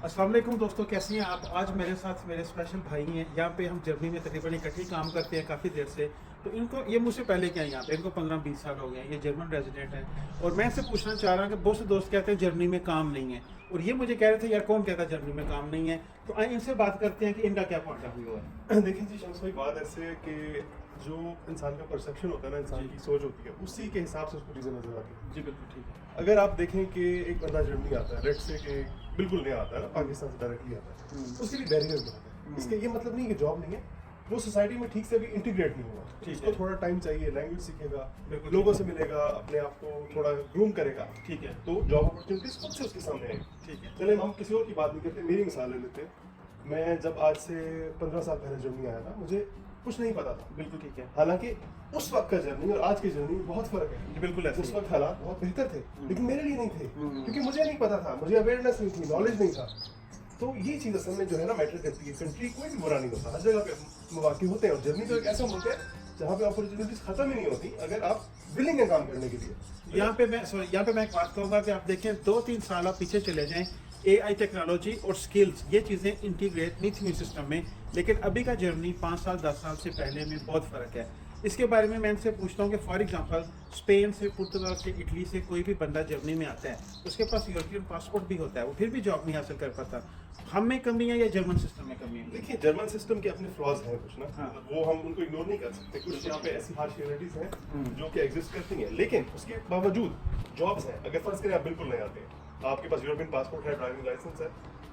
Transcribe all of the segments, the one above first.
अस्सलाम वालेकुम दोस्तों, कैसी हैं आप। आज मेरे साथ मेरे स्पेशल भाई हैं। यहाँ पे हम जर्मनी में तकरीबन इकट्ठे काम करते हैं काफ़ी देर से। तो इनको ये मुझसे पहले क्या है यहाँ पे, इनको 15-20 साल हो गए हैं। ये जर्मन रेजिडेंट हैं और मैं इनसे पूछना चाह रहा हूँ कि बहुत से दोस्त कहते हैं जर्मनी में काम नहीं है, और ये मुझे कह रहे थे यार कौन कहता है जर्मनी में काम नहीं है। तो आइए इनसे बात करते हैं कि इनका क्या पॉइंट ऑफ व्यू है। देखिए जी, शम्स भाई, बात ऐसे है कि जो इंसान का परसेप्शन होता है ना, इंसान जी। की सोच होती है, उसी के हिसाब से उसको चीज़ें नजर आती हैं। जी बिल्कुल ठीक है। अगर आप देखें कि एक बंदा जर्मनी आता है, लेट्स से कि बिल्कुल नया आता है ना, पाकिस्तान से डायरेक्टली आता है, उसके लिए बैरियर बहुत है। इसके ये मतलब नहीं कि जॉब नहीं है, वो सोसाइटी में ठीक से अभी इंटीग्रेट नहीं हुआ। ठीक उसको है। थोड़ा टाइम चाहिए, लैंग्वेज सीखेगा, बिल्कुल लोगों ठीक से मिलेगा, अपने आप को थोड़ा ग्रूम करेगा, ठीक है। तो जॉब अपॉर्चुनिटीज खुद से उसके सामने आएगी। ठीक है। चले हम किसी और की बात नहीं करते, मेरी मिसाल ले लेते हैं। मैं जब आज से 15 साल पहले जर्मनी आया था, मुझे कुछ नहीं पता था। बिल्कुल ठीक है। हालांकि उस वक्त का जर्नी और आज की जर्नी में बहुत फर्क है। जी बिल्कुल ऐसे उस ही। वक्त हालात बहुत बेहतर थे, लेकिन मेरे लिए नहीं थे, हम्म। क्योंकि मुझे नहीं पता था, मुझे अवेयरनेस नहीं थी, नॉलेज नहीं था। तो ये चीज़ असल में जो है ना मैटर करती है। कंट्री कोई भी बुरा नहीं होता, हर जगह पे मौके होते हैं, और जर्नी तो एक ऐसा मुल्क है जहाँ पे अपॉर्चुनिटीज खत्म ही नहीं होती अगर आप विलिंग है काम करने के लिए। यहाँ पे मैं एक बात कहूँगा कि आप देखें 2-3 साल आप पीछे चले जाएं, एआई टेक्नोलॉजी और स्किल्स ये चीज़ें इंटीग्रेट नहीं थी सिस्टम में, लेकिन अभी का जर्नी 5 साल 10 साल से पहले में बहुत फ़र्क है। इसके बारे में मैं इनसे पूछता हूँ कि फॉर एग्जांपल स्पेन से, पुर्तगाल से, इटली से कोई भी बंदा जर्मनी में आता है, उसके पास यूरोपियन पासपोर्ट भी होता है, वो फिर भी जॉब नहीं हासिल कर पाता। हम में कमी है या जर्मन सिस्टम में कमी है? देखिए, जर्मन सिस्टम के अपने फ्लॉज हैं कुछ ना, हाँ। वो हम उनको इग्नोर नहीं कर सकते। कुछ यहाँ पे ऐसी हार्श रियलिटीज हैं हम्म। जो कि एग्जिस्ट करती हैं, लेकिन उसके बावजूद जॉब्स हैं। अगर फर्ज करें आप बिल्कुल नहीं आते हैं, आपके पास यूरोपियन पासपोर्ट है, ड्राइविंग लाइसेंस है,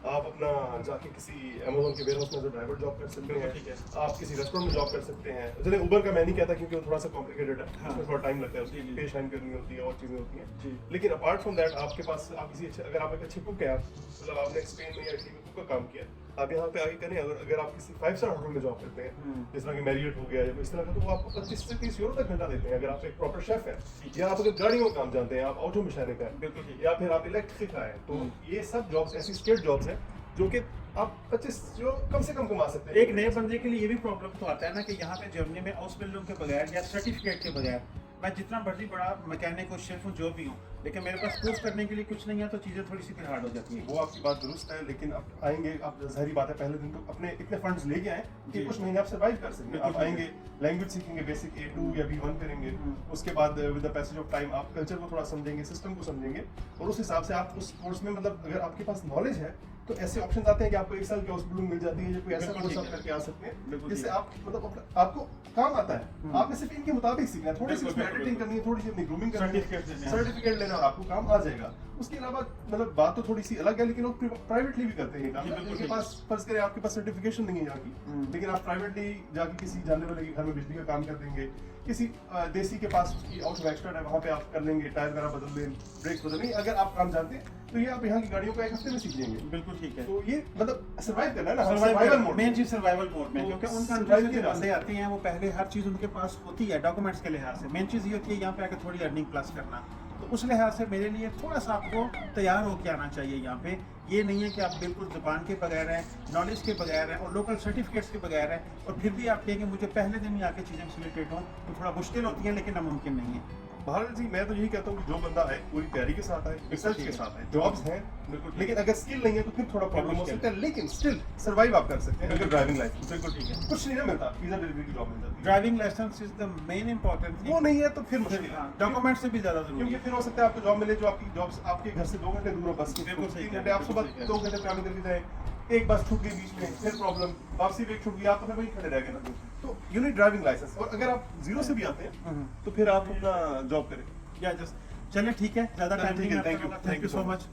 आप अपना जाके किसी अमेजोन के वेयरहाउस में ड्राइवर जॉब कर सकते हैं, ठीक है। आप किसी रेस्टोरेंट में जॉब कर सकते हैं। चलिए, उबर का मैं नहीं कहता क्योंकि वो थोड़ा सा कॉम्प्लिकेटेड है, हाँ। उसमें थोड़ा टाइम लगता है, जी, उसकी जी। पे साइन करनी होती है और चीज़ें होती हैं। जी। लेकिन अपार्ट फ्रॉम दैट आपके पास आप किसी अच्छे, अगर आप एक अच्छे कुक हैं, आप मतलब आपने स्पेन में या इटली में कुक का काम किया, आप यहाँ पे आगे करें। अगर आप किसी 5 स्टार होटल में जॉब करते हैं, जिस तरह की मैरियट हो गया या इस तरह का, तो वो आपको 25 से 30 यूरो तक घंटा देते हैं। अगर आप एक प्रॉपर शेफ है, या आप अगर गाड़ियों का काम जानते हैं, आप ऑटो मैकेनिक है, बिल्कुल ठीक है। या फिर आप इलेक्ट्रिक का है, तो ये सब जॉब्स ऐसी स्केल्ड जॉब्स हैं जो कि आप 25 यूरो कम से कम कमा सकते हैं। एक नए बंदे के लिए ये भी प्रॉब्लम तो आता है ना कि यहाँ पे जर्मनी में हाउस बिल्डर के बगैर या सर्टिफिकेट के बगैर मैं जितना मर्जी बड़ा मैकेनिक और शेफ हूँ, जो भी हूँ, लेकिन मेरे पास प्रूफ करने के लिए कुछ नहीं है, तो चीज़ें थोड़ी सी फिर हार्ड हो जाती हैं। वो आपकी बात दुरुस्त है, लेकिन अब आएंगे आप, जाहिर बात है, पहले दिन तो अपने इतने फंड्स लेके आए कि जी। कुछ महीने आप सर्वाइव कर सकेंगे। बिल्कुल आप आएंगे, लैंग्वेज सीखेंगे, बेसिक A2 या B1 करेंगे, उसके बाद with the passage of time आप कल्चर को थोड़ा समझेंगे, सिस्टम को समझेंगे, और उस हिसाब से आप उस कोर्स में, मतलब अगर आपके पास नॉलेज है, तो ऐसे ऑप्शन आते हैं कि आपको 1 साल की हॉस्पिटल मिल जाती है, या कोई ऐसा बिल्कुल कोर्स ठीक आप है। करके आ सकते बिल्कुल हैं जिससे ठीक आप मतलब आपको काम आता है। आपने सिर्फ इनके मुताबिक सीखना है, थोड़ी सी बिल्कुल, एडिटिंग बिल्कुल। करनी है, थोड़ी सी अपनी ग्रूमिंग करनी है, सर्टिफिकेट देने हैं। सर्टिफिकेट लेना, और आपको काम आ जाएगा। उसके अलावा मतलब बात तो थोड़ी सी अलग है, लेकिन लोग प्राइवेटली भी करते हैं काम। जी, बिल्कुल उनके ठीक पास फर्ज करें आपके पास सर्टिफिकेशन नहीं है यहाँ की, लेकिन आप प्राइवेटली जाके किसी जानने वाले के घर में बिजली का काम कर देंगे, किसी देसी के पास उसकी आउट ऑफ एक्सपर्ट है, वहाँ पे आप कर लेंगे, टायर वगैरह बदल दें, ब्रेक्स बदल लेंगे। अगर आप काम जानते हैं तो ये आप यहाँ की गाड़ियों को 1 हफ्ते में सीख लेंगे। बिल्कुल ठीक है। तो ये मतलब सर्वाइव करना है ना, survival survival mode, mode. Main चीज सर्वाइवल मोड में, तो क्योंकि उन survival कंट्री से के जो बंदे रास्ते। आते हैं वो पहले हर चीज़ उनके पास होती है डॉक्यूमेंट्स के लिहाज से। मेन चीज़ ये होती है यहाँ पे आकर थोड़ी अर्निंग प्लस करना, तो उस लिहाज से मेरे लिए थोड़ा सा आपको तैयार होकर आना चाहिए यहाँ पे। ये नहीं है कि आप बिल्कुल ज़ुबान के बगैर हैं, नॉलेज के बगैर हैं और लोकल सर्टिफिकेट्स के बगैर हैं, और फिर भी आप कहेंगे मुझे पहले दिन ही आके चीज़ें फैसिलिटेट हों, तो थोड़ा मुश्किल होती है, लेकिन नामुमकिन नहीं है। बहरहाल जी, मैं तो यही कहता हूँ कि जो बंदा है पूरी तैयारी के साथ है, रिसर्च के साथ है, जॉब्स हैं, बिल्कुल ठीक लेकिन अगर स्किल नहीं है तो फिर थोड़ा प्रॉब्लम हो मुश्किल सकता है, लेकिन स्टिल सर्वाइव आप कर सकते हैं अगर ड्राइविंग लाइसेंस। बिल्कुल ठीक है। कुछ नहीं ना मिलता, पिज्जा डिलीवरी की जॉब मिल जाती है। Driving licence is the main important thing. वो नहीं है तो फिर मुश्किल है, डॉक्यूमेंट से भी ज़्यादा जरूरी क्योंकि है। फिर हो सकता है आपको जॉब मिले जो आपकी जॉब आपके घर से 2 घंटे दूर हो, बस की बिल्कुल सही 3 कह घंटे, रहे आप हैं, सुबह बिल्कुल सही 2 घंटे ट्रैवल करके जाए, एक बस छूट गई बीच में, फिर प्रॉब्लम, वापसी भी एक छूट गई, आप तो फिर वहीं खड़े रह गए ना। तो यू नीड ड्राइविंग लाइसेंस, और अगर आप जीरो से भी आते हैं तो फिर आप अपना जॉब करें। या जस्ट चलिए ठीक है, ज़्यादा चलिए, टाइम ठीक नहीं है, thank you, thank you thank so you so much.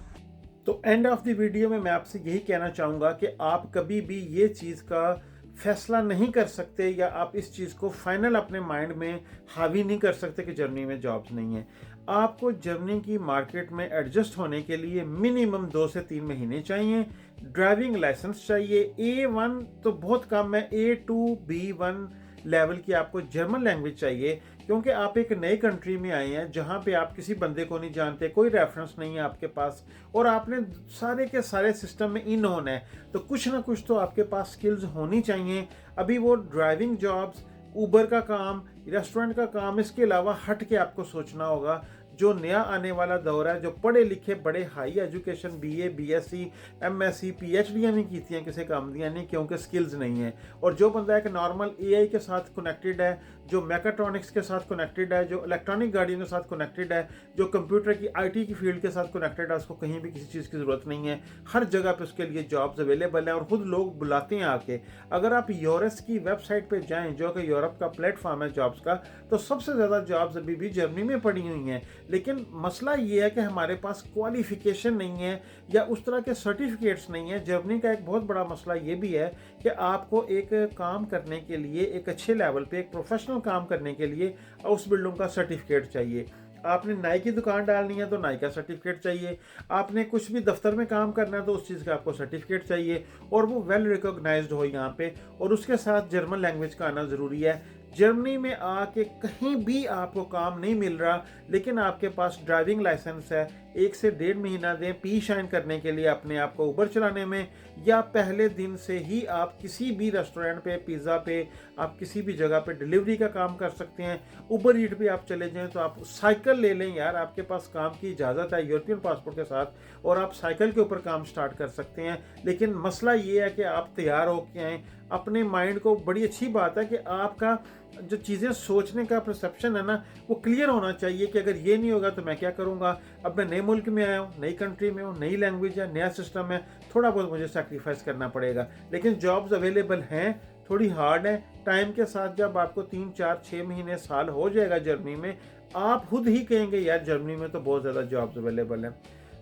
तो एंड ऑफ द वीडियो में मैं आपसे यही कहना चाहूँगा कि आप कभी भी ये चीज़ का फैसला नहीं कर सकते, या आप इस चीज़ को फाइनल अपने माइंड में हावी नहीं कर सकते कि जर्मनी में जॉब्स नहीं है। आपको जर्मनी की मार्केट में एडजस्ट होने के लिए मिनिमम 2 से 3 महीने चाहिए। ड्राइविंग लाइसेंस चाहिए, A1 तो बहुत कम है, A2 B1 लेवल की आपको जर्मन लैंग्वेज चाहिए, क्योंकि आप एक नई कंट्री में आए हैं जहाँ पे आप किसी बंदे को नहीं जानते, कोई रेफरेंस नहीं है आपके पास, और आपने सारे के सारे सिस्टम में इन होना है, तो कुछ ना कुछ तो आपके पास स्किल्स होनी चाहिए। अभी वो ड्राइविंग जॉब्स, ऊबर का काम, रेस्टोरेंट का काम, इसके अलावा हट के आपको सोचना होगा। जो नया आने वाला दौर है, जो पढ़े लिखे बड़े high education BA, BSc, MSc, PhD भी की हैं, किसी काम दिया नहीं क्योंकि स्किल्स नहीं है। और जो बंदा एक नॉर्मल एआई के साथ कनेक्टेड है, जो मैकाट्रॉनिक्स के साथ कनेक्टेड है, जो इलेक्ट्रॉनिक गाड़ियों के साथ कनेक्टेड है, जो कंप्यूटर की आईटी की फील्ड के साथ कनेक्टेड है, उसको कहीं भी किसी चीज़ की ज़रूरत नहीं है। हर जगह पे उसके लिए जॉब्स अवेलेबल हैं और खुद लोग बुलाते हैं आके। अगर आप यूरोस की वेबसाइट पे जाएं, जो कि यूरोप का प्लेटफॉर्म है जॉब्स का, तो सबसे ज़्यादा जॉब्स अभी भी जर्मनी में पड़ी हुई हैं। लेकिन मसला ये है कि हमारे पास क्वालिफिकेशन नहीं है या उस तरह के सर्टिफिकेट्स नहीं है। जर्मनी का एक बहुत बड़ा मसला ये भी है कि आपको एक काम करने के लिए, एक अच्छे लेवल पे एक प्रोफेशनल काम करने के लिए हाउस बिल्डिंग का सर्टिफिकेट चाहिए। आपने नाई की दुकान डालनी है तो नाई का सर्टिफिकेट चाहिए। आपने कुछ भी दफ्तर में काम करना है तो उस चीज़ का आपको सर्टिफिकेट चाहिए और वो वेल रिकॉग्नाइज्ड हो यहाँ पे। और उसके साथ जर्मन लैंग्वेज का आना ज़रूरी है। जर्मनी में आके कहीं भी आपको काम नहीं मिल रहा, लेकिन आपके पास ड्राइविंग लाइसेंस है, 1 से 1.5 महीना दें पी शाइन करने के लिए अपने आप को उबर चलाने में, या पहले दिन से ही आप किसी भी रेस्टोरेंट पे, पिज़्ज़ा पे, आप किसी भी जगह पे डिलीवरी का काम कर सकते हैं। उबर ईट पे आप चले जाएं तो आप साइकिल ले लें यार, आपके पास काम की इजाज़त है यूरोपियन पासपोर्ट के साथ, और आप साइकिल के ऊपर काम स्टार्ट कर सकते हैं। लेकिन मसला ये है कि आप तैयार होके आएँ अपने माइंड को। बड़ी अच्छी बात है कि आपका जो चीज़ें सोचने का परसेप्शन है ना, वो क्लियर होना चाहिए कि अगर ये नहीं होगा तो मैं क्या करूँगा। अब मैं नए मुल्क में आया हूँ, नई कंट्री में हूँ, नई लैंग्वेज है, नया सिस्टम है, थोड़ा बहुत मुझे सैक्रिफाइस करना पड़ेगा। लेकिन जॉब्स अवेलेबल हैं, थोड़ी हार्ड है। टाइम के साथ जब आपको 3, 4, 6 महीने, साल हो जाएगा जर्मनी में, आप खुद ही कहेंगे यार जर्मनी में तो बहुत ज़्यादा जॉब्स अवेलेबल हैं।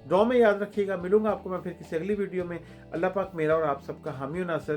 दुआ में याद रखिएगा। मिलूंगा आपको मैं फिर किसी अगली वीडियो में। अल्लाह पाक मेरा और आप सबका हामी और नासिर